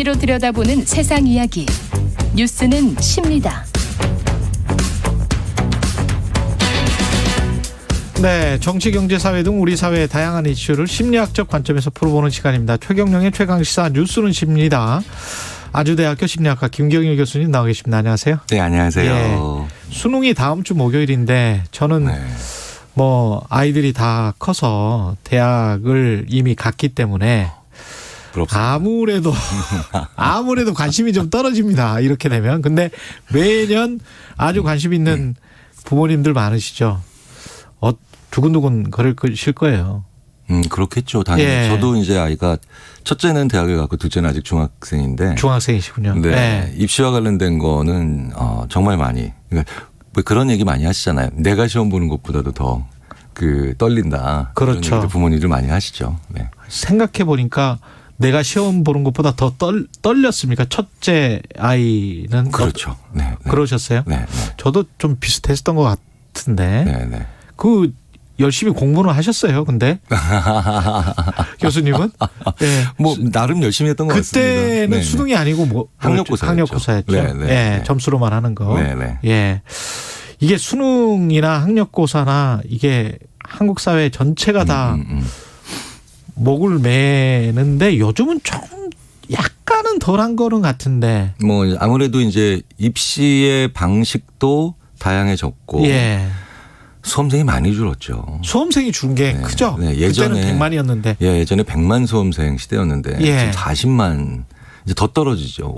심리로 들여다보는 세상 이야기. 뉴스는 십니다. 네, 정치, 경제, 사회 등 우리 사회의 다양한 이슈를 심리학적 관점에서 풀어보는 시간입니다. 최경영의 최강시사 뉴스는 십니다. 아주대학교 심리학과 김경일 교수님 나와 계십니다. 안녕하세요. 네, 안녕하세요. 예, 수능이 다음 주 목요일인데 저는 아이들이 다 커서 대학을 이미 갔기 때문에 부럽습니다. 아무래도 관심이 좀 떨어집니다. 이렇게 되면. 근데 매년 아주 관심 있는 부모님들 많으시죠. 두근두근 거리실 거예요. 그렇겠죠. 당연히. 예. 저도 이제 아이가 첫째는 대학을 갔고 둘째는 아직 중학생인데. 중학생이시군요. 네. 네. 입시와 관련된 거는 정말 많이. 그러니까 뭐 그런 얘기 많이 하시잖아요. 내가 시험 보는 것보다도 더 떨린다. 그렇죠. 그런 부모님들 많이 하시죠. 네. 생각해 보니까 내가 시험 보는 것보다 더 떨렸습니까? 첫째 아이는. 그렇죠. 네. 네. 그러셨어요? 네. 네. 저도 좀 비슷했던 것 같은데. 네. 네. 열심히 공부는 하셨어요, 근데? 교수님은? 네. 뭐, 나름 열심히 했던 것 같습니다. 그때는 네. 수능이 아니고 학력고사였죠. 네. 네. 예, 점수로만 하는 거. 네. 네. 예. 이게 수능이나 학력고사나 이게 한국 사회 전체가 다 목을 매는데 요즘은 좀 약간은 덜한 거는 같은데. 뭐, 아무래도 이제 입시의 방식도 다양해졌고. 예. 수험생이 많이 줄었죠. 수험생이 준 게 네. 크죠. 네. 예전에 그때는 100만이었는데. 예, 예전에 100만 수험생 시대였는데 예. 지금 40만 이제 더 떨어지죠.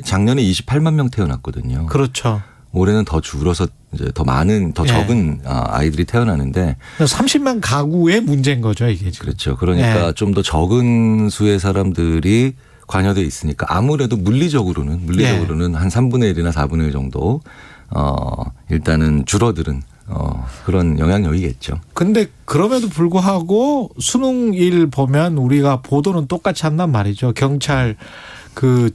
작년에 28만 명 태어났거든요. 그렇죠. 올해는 더 줄어서 이제 더 많은 더 적은 아이들이 태어나는데 30만 가구의 문제인 거죠, 이게 지금. 그렇죠. 그러니까 좀 더 적은 수의 사람들이 관여돼 있으니까 아무래도 물리적으로는 한 3분의 1이나 4분의 1 정도 일단은 줄어드는 그런 영향력이겠죠. 근데 그럼에도 불구하고 수능일 보면 우리가 보도는 똑같이 한단 말이죠. 경찰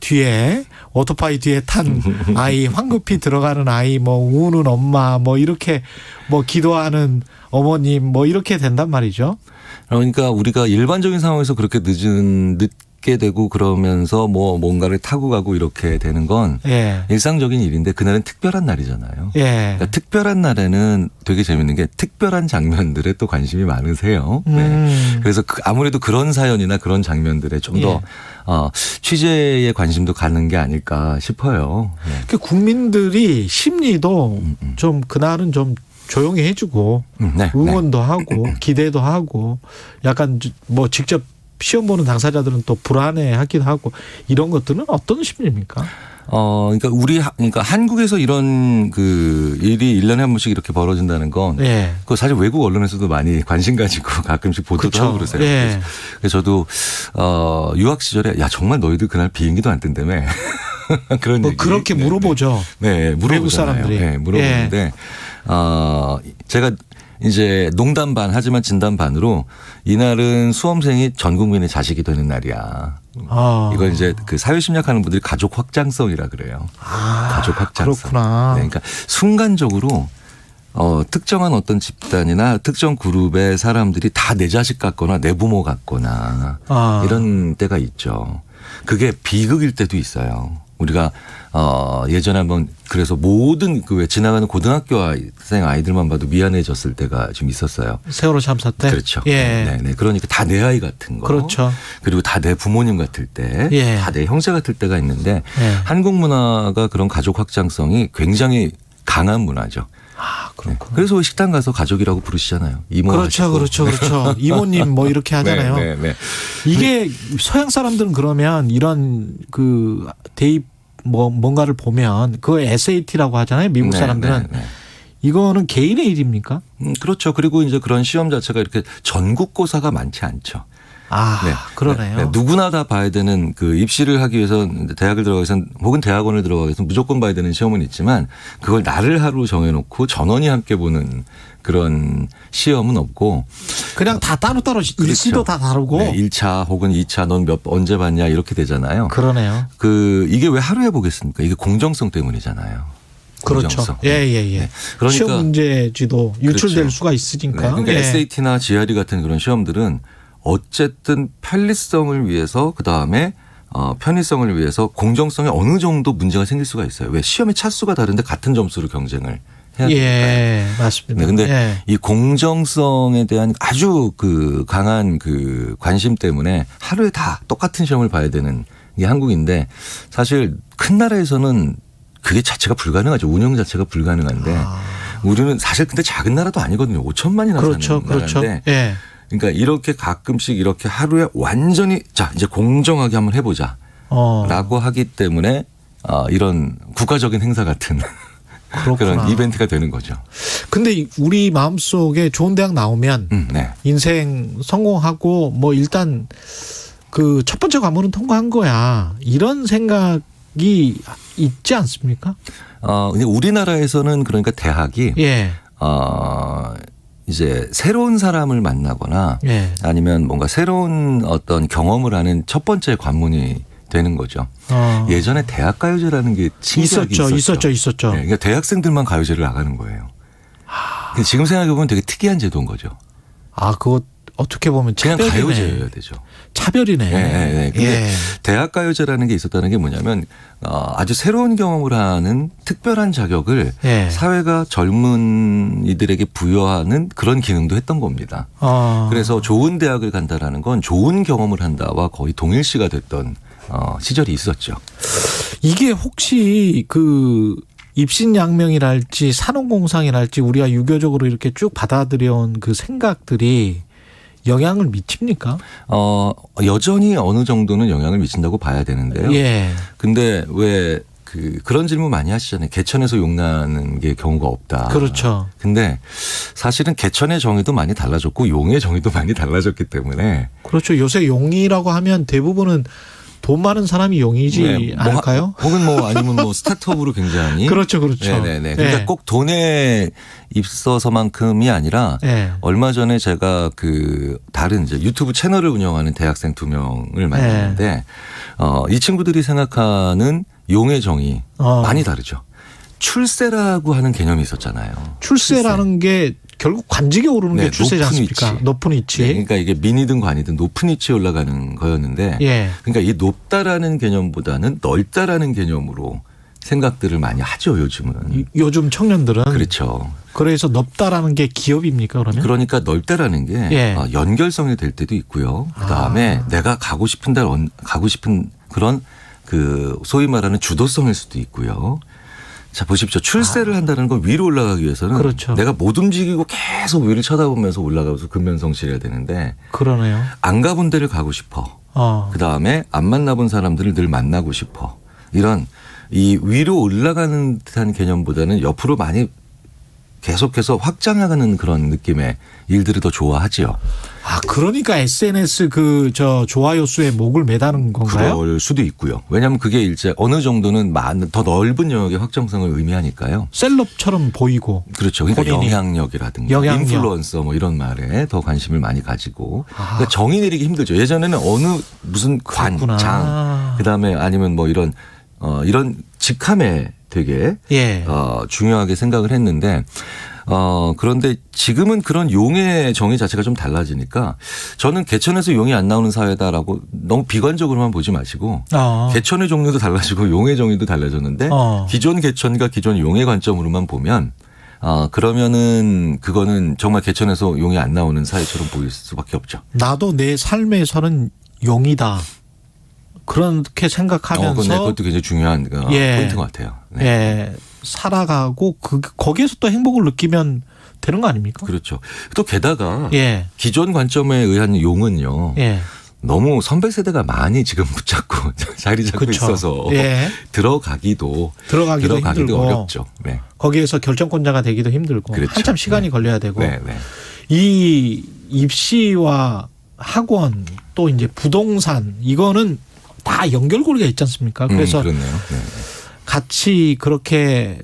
뒤에 오토바이 뒤에 탄 아이, 황급히 들어가는 아이, 우는 엄마, 이렇게 기도하는 어머님, 이렇게 된단 말이죠. 그러니까 우리가 일반적인 상황에서 그렇게 늦게 되고 그러면서 뭔가를 타고 가고 이렇게 되는 건 일상적인 일인데 그날은 특별한 날이잖아요. 그러니까 특별한 날에는 되게 재밌는 게 특별한 장면들에 또 관심이 많으세요. 네. 그래서 아무래도 그런 사연이나 그런 장면들에 좀 더 취재에 관심도 가는 게 아닐까 싶어요. 그 국민들이 심리도 좀 그날은 좀 조용히 해주고 응원도 하고 기대도 하고 약간 직접 시험 보는 당사자들은 또 불안해하기도 하고 이런 것들은 어떤 심리입니까? 그러니까 한국에서 이런 일이 1년에 한 번씩 이렇게 벌어진다는 건 그 사실 외국 언론에서도 많이 관심 가지고 가끔씩 보도도 하고 그러세요. 그래서 저도 유학 시절에 정말 너희들 그날 비행기도 안 뜬다며 그런 얘기. 그렇게 물어보죠. 네, 외국 사람들이. 네, 물어보는데 제가 이제 농담 반 하지만 진담 반으로 이날은 수험생이 전 국민의 자식이 되는 날이야. 이걸 이제 사회심리학하는 분들이 가족 확장성이라 그래요. 가족 확장성. 그렇구나. 네, 그러니까 순간적으로 특정한 어떤 집단이나 특정 그룹의 사람들이 다 내 자식 같거나 내 부모 같거나 이런 때가 있죠. 그게 비극일 때도 있어요. 우리가 예전에 한번 그래서 모든 지나가는 고등학교생 아이들만 봐도 미안해졌을 때가 좀 있었어요. 세월호 참사 때. 그렇죠. 예. 네. 그러니까 다 내 아이 같은 거. 그렇죠. 그리고 다 내 부모님 같을 때, 다 내 형제 같을 때가 있는데 한국 문화가 그런 가족 확장성이 굉장히 강한 문화죠. 그렇구나. 그래서 식당 가서 가족이라고 부르시잖아요. 이모. 그렇죠. 이모님 이렇게 하잖아요. 네. 이게 서양 사람들은 그러면 이런 대입 뭔가를 보면 그거 SAT라고 하잖아요. 미국 사람들은. 이거는 개인의 일입니까? 그렇죠. 그리고 이제 그런 시험 자체가 이렇게 전국고사가 많지 않죠. 그러네요. 네. 누구나 다 봐야 되는 입시를 하기 위해서 대학을 들어가기 위해선 혹은 대학원을 들어가기 위해서 무조건 봐야 되는 시험은 있지만 그걸 날을 하루 정해놓고 전원이 함께 보는 그런 시험은 없고 그냥 다 따로따로 일시도 다 다르고 1차 혹은 2차 넌 언제 봤냐 이렇게 되잖아요. 그러네요. 이게 왜 하루에 보겠습니까? 이게 공정성 때문이잖아요. 그렇죠. 예. 그러니까 시험 문제지도 유출될 수가 있으니까. 그러니까 SAT나 GRE 같은 그런 시험들은 어쨌든 편리성을 위해서 그다음에 편의성을 위해서 공정성에 어느 정도 문제가 생길 수가 있어요. 왜 시험의 차수가 다른데 같은 점수로 경쟁을 해야 되니까요. 예, 맞습니다. 네, 근데 예. 이 공정성에 대한 아주 그 강한 그 관심 때문에 하루에 다 똑같은 시험을 봐야 되는 게 한국인데 사실 큰 나라에서는 그게 자체가 불가능하죠. 운영 자체가 불가능한데 우리는 사실 근데 작은 나라도 아니거든요. 5천만이나 그렇죠, 사는 그렇죠. 나라인데 예. 그러니까 이렇게 가끔씩 이렇게 하루에 완전히 자 이제 공정하게 한번 해보자 라고 하기 때문에 이런 국가적인 행사 같은 그런 이벤트가 되는 거죠. 근데 우리 마음속에 좋은 대학 나오면 네. 인생 성공하고 뭐 일단 그 첫 번째 과목은 통과한 거야. 이런 생각이 있지 않습니까? 근데 우리나라에서는 그러니까 대학이 예. 이제 새로운 사람을 만나거나 예. 아니면 뭔가 새로운 어떤 경험을 하는 첫 번째 관문이 되는 거죠. 예전에 대학가요제라는 게 있었죠. 네, 그러니까 대학생들만 가요제를 나가는 거예요. 근데 지금 생각해보면 되게 특이한 제도인 거죠. 그거 어떻게 보면 그냥 차별이네. 가요제여야 되죠. 차별이네. 네. 근데 대학가요제라는 게 있었다는 게 뭐냐면 아주 새로운 경험을 하는 특별한 자격을 사회가 젊은이들에게 부여하는 그런 기능도 했던 겁니다. 그래서 좋은 대학을 간다라는 건 좋은 경험을 한다와 거의 동일시가 됐던 시절이 있었죠. 이게 혹시 그 입신양명이랄지 산업공상이랄지 우리가 유교적으로 이렇게 쭉 받아들여온 그 생각들이 영향을 미칩니까? 여전히 어느 정도는 영향을 미친다고 봐야 되는데요. 예. 근데 왜 그런 질문 많이 하시잖아요. 개천에서 용나는 게 경우가 없다. 그렇죠. 근데 사실은 개천의 정의도 많이 달라졌고 용의 정의도 많이 달라졌기 때문에. 그렇죠. 요새 용이라고 하면 대부분은 돈 많은 사람이 용이지 않을까요? 혹은 아니면 스타트업으로 굉장히. 그렇죠. 네네네. 그러니까 꼭 돈에 있어서만큼이 아니라 얼마 전에 제가 다른 이제 유튜브 채널을 운영하는 대학생 2명을 만났는데 이 친구들이 생각하는 용의 정의 많이 다르죠. 출세라고 하는 개념이 있었잖아요. 출세라는 게 결국 관직에 오르는 게 출세지 않습니까? 높은 위치. 네, 그러니까 이게 민이든 관이든 높은 위치에 올라가는 거였는데 그러니까 이 높다라는 개념보다는 넓다라는 개념으로 생각들을 많이 하죠, 요즘은. 요즘 청년들은. 그렇죠. 그래서 넓다라는 게 기업입니까, 그러면? 그러니까 넓다라는 게 연결성이 될 때도 있고요. 그다음에 내가 가고 싶은 그런 소위 말하는 주도성일 수도 있고요. 자, 보십시오. 출세를 한다는 건 위로 올라가기 위해서는 내가 못 움직이고 계속 위를 쳐다보면서 올라가서 근면성실해야 되는데 그러네요. 안 가본 데를 가고 싶어. 그다음에 안 만나본 사람들을 늘 만나고 싶어. 이런 이 위로 올라가는 듯한 개념보다는 옆으로 많이 계속해서 확장해가는 그런 느낌의 일들을 더 좋아하지요. 그러니까 SNS 좋아요 수에 목을 매다는 건가요? 그럴 수도 있고요. 왜냐하면 그게 이제 어느 정도는 더 넓은 영역의 확장성을 의미하니까요. 셀럽처럼 보이고. 그렇죠. 그러니까 영향력이라든가 인플루언서 이런 말에 더 관심을 많이 가지고. 그러니까 정의 내리기 힘들죠. 예전에는 무슨 장, 그다음에 아니면 이런 직함에 되게 중요하게 생각을 했는데 그런데 지금은 그런 용의 정의 자체가 좀 달라지니까 저는 개천에서 용이 안 나오는 사회다라고 너무 비관적으로만 보지 마시고 개천의 종류도 달라지고 용의 정의도 달라졌는데 기존 개천과 기존 용의 관점으로만 보면 그러면은 그거는 정말 개천에서 용이 안 나오는 사회처럼 보일 수밖에 없죠. 나도 내 삶에서는 용이다. 그렇게 생각하면서 그것도 굉장히 중요한 포인트인 것 같아요. 살아가고 거기에서 또 행복을 느끼면 되는 거 아닙니까? 그렇죠. 또 게다가 기존 관점에 의한 용은요. 너무 선배 세대가 많이 지금 붙잡고 자리 잡고 있어서 들어가기도 힘들고 어렵죠. 거기에서 결정권자가 되기도 힘들고 한참 시간이 걸려야 되고 이 입시와 학원 또 이제 부동산 이거는 다 연결고리가 있지 않습니까? 그래서 같이 그렇게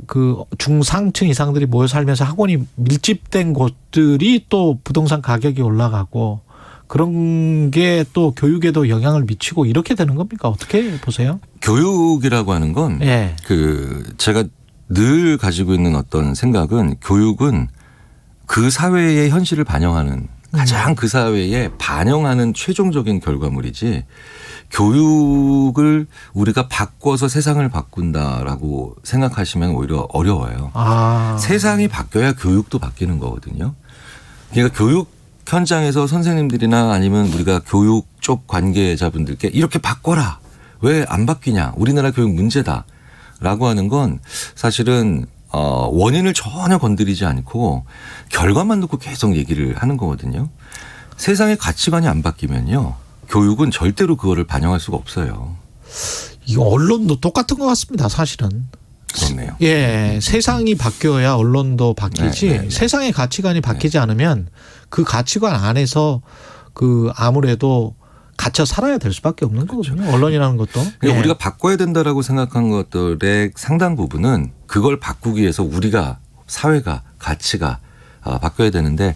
중상층 이상들이 모여 살면서 학원이 밀집된 곳들이 또 부동산 가격이 올라가고 그런 게 또 교육에도 영향을 미치고 이렇게 되는 겁니까? 어떻게 보세요? 교육이라고 하는 건 제가 늘 가지고 있는 어떤 생각은 교육은 그 사회의 현실을 반영하는 가장 그 사회에 반영하는 최종적인 결과물이지 교육을 우리가 바꿔서 세상을 바꾼다라고 생각하시면 오히려 어려워요. 세상이 바뀌어야 교육도 바뀌는 거거든요. 그러니까 교육 현장에서 선생님들이나 아니면 우리가 교육 쪽 관계자분들께 이렇게 바꿔라. 왜 안 바뀌냐. 우리나라 교육 문제다라고 하는 건 사실은 원인을 전혀 건드리지 않고 결과만 놓고 계속 얘기를 하는 거거든요. 세상의 가치관이 안 바뀌면요. 교육은 절대로 그거를 반영할 수가 없어요. 이거 언론도 똑같은 것 같습니다. 사실은. 그렇네요. 예, 세상이 바뀌어야 언론도 바뀌지. 네. 세상의 가치관이 바뀌지 않으면 그 가치관 안에서 그 아무래도 갇혀 살아야 될 수밖에 없는 거거든요. 언론이라는 것도. 그러니까 우리가 바꿔야 된다라고 생각한 것들의 상당 부분은 그걸 바꾸기 위해서 우리가 사회가 가치가 바뀌어야 되는데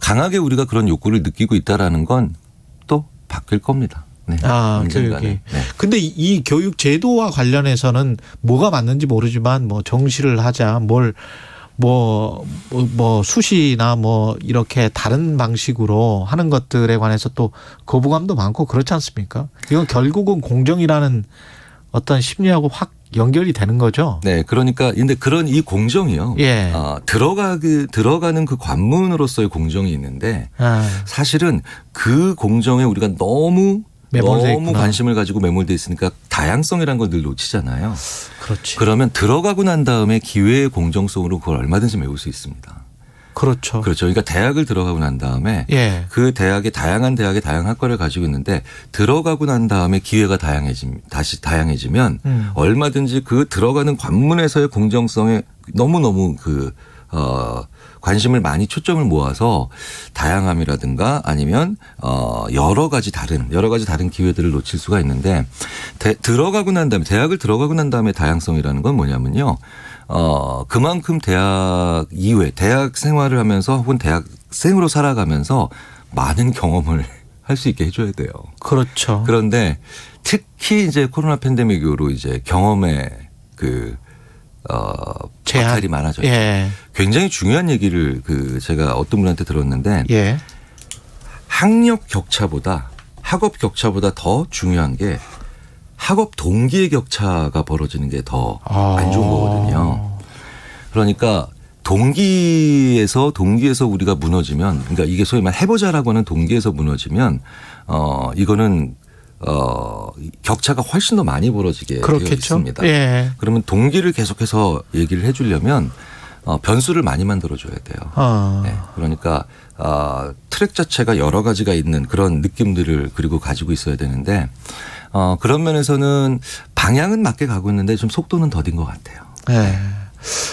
강하게 우리가 그런 욕구를 느끼고 있다라는 건 또 바뀔 겁니다. 네. 교육이. 네. 근데 이 교육 제도와 관련해서는 뭐가 맞는지 모르지만 뭐 정시를 하자, 뭐 수시나 뭐 이렇게 다른 방식으로 하는 것들에 관해서 또 거부감도 많고 그렇지 않습니까? 이건 결국은 공정이라는 어떤 심리하고 확 연결이 되는 거죠. 네, 그러니까 근데 그런 이 공정이요. 예. 들어가는 그 관문으로서의 공정이 있는데 사실은 그 공정에 우리가 너무 관심을 가지고 매몰돼 있으니까 다양성이라는 걸 늘 놓치잖아요. 그렇지. 그러면 들어가고 난 다음에 기회의 공정성으로 그걸 얼마든지 메울 수 있습니다. 그렇죠. 그러니까 대학을 들어가고 난 다음에 예. 그 대학의 다양한 학과를 가지고 있는데 들어가고 난 다음에 기회가 다시 다양해지면 얼마든지 그 들어가는 관문에서의 공정성에 너무너무 관심을 많이 초점을 모아서 다양함이라든가 아니면 여러 가지 다른 기회들을 놓칠 수가 있는데 대학을 들어가고 난 다음에 다양성이라는 건 뭐냐면요. 그만큼 대학 이후에 대학 생활을 하면서 혹은 대학생으로 살아가면서 많은 경험을 할 수 있게 해줘야 돼요. 그렇죠. 그런데 특히 이제 코로나 팬데믹 이후로 이제 경험의 박탈이 많아졌죠. 예. 굉장히 중요한 얘기를 제가 어떤 분한테 들었는데 예. 학력 격차보다 학업 격차보다 더 중요한 게 학업 동기의 격차가 벌어지는 게 더 안 좋은 거거든요. 그러니까 동기에서 우리가 무너지면 그러니까 이게 소위 말 해보자라고 하는 동기에서 무너지면 이거는 격차가 훨씬 더 많이 벌어지게 되어 있습니다. 예. 그러면 동기를 계속해서 얘기를 해주려면 변수를 많이 만들어줘야 돼요. 네. 그러니까 트랙 자체가 여러 가지가 있는 그런 느낌들을 그리고 가지고 있어야 되는데 그런 면에서는 방향은 맞게 가고 있는데 좀 속도는 더딘 것 같아요. 네.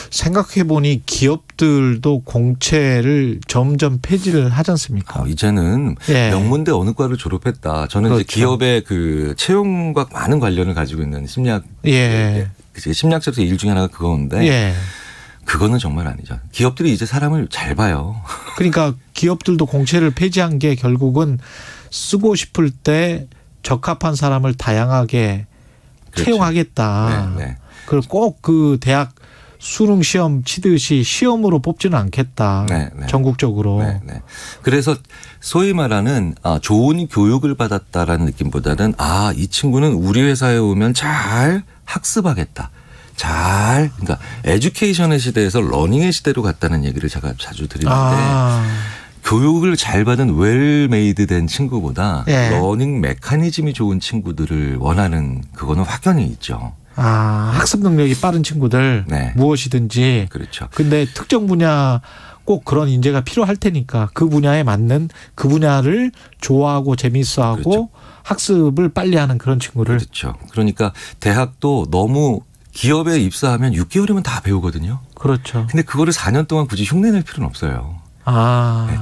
생각해 보니 기업들도 공채를 점점 폐지를 하지 않습니까? 이제는 명문대 어느 과를 졸업했다. 저는 그렇죠. 이제 기업의 채용과 많은 관련을 가지고 있는 심리학자로서 일 중에 하나가 그건데 그거는 정말 아니죠. 기업들이 이제 사람을 잘 봐요. 그러니까 기업들도 공채를 폐지한 게 결국은 쓰고 싶을 때 적합한 사람을 다양하게 그렇죠. 채용하겠다. 그리고 꼭 그 대학 수능 시험 치듯이 시험으로 뽑지는 않겠다. 전국적으로. 그래서 소위 말하는 좋은 교육을 받았다라는 느낌보다는 이 친구는 우리 회사에 오면 잘 학습하겠다. 그러니까 에듀케이션의 시대에서 러닝의 시대로 갔다는 얘기를 제가 자주 드리는데 교육을 잘 받은 웰메이드 된 친구보다 러닝 메커니즘이 좋은 친구들을 원하는 그거는 확연히 있죠. 학습 능력이 빠른 친구들 무엇이든지. 그렇죠. 근데 특정 분야 꼭 그런 인재가 필요할 테니까 그 분야에 맞는 그 분야를 좋아하고 재미있어하고 그렇죠. 학습을 빨리 하는 그런 친구를. 그렇죠. 그러니까 대학도 너무 기업에 입사하면 6개월이면 다 배우거든요. 그렇죠. 근데 그거를 4년 동안 굳이 흉내낼 필요는 없어요.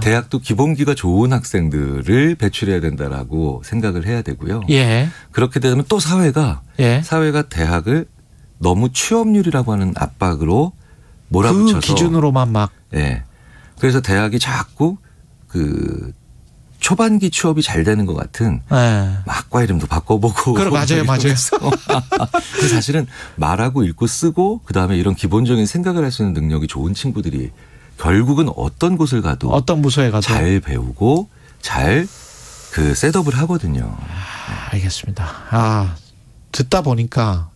대학도 기본기가 좋은 학생들을 배출해야 된다라고 생각을 해야 되고요. 그렇게 되면 또 사회가 대학을 너무 취업률이라고 하는 압박으로 몰아붙여서 그 기준으로만 막. 그래서 대학이 자꾸 초반기 취업이 잘 되는 것 같은 학과 이름도 바꿔보고. 맞아요. 근데 사실은 말하고 읽고 쓰고 그다음에 이런 기본적인 생각을 할 수 있는 능력이 좋은 친구들이 결국은 어떤 곳을 가도 어떤 부서에 가도 잘 배우고 잘 그 셋업을 하거든요. 알겠습니다. 듣다 보니까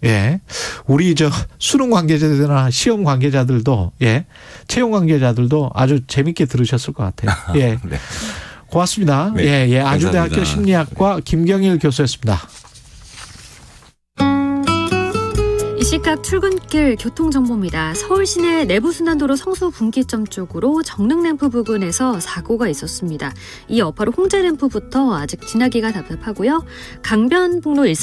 우리 수능 관계자들이나 시험 관계자들도 채용 관계자들도 아주 재밌게 들으셨을 것 같아요. 네. 고맙습니다. 네, 아주대학교 심리학과 김경일 교수였습니다. 이 시각 출근길 교통정보입니다. 서울 시내 내부순환도로 성수분기점 쪽으로 정릉램프 부근에서 사고가 있었습니다. 이 여파로 홍제램프부터 아직 지나기가 답답하고요. 강변북로 일산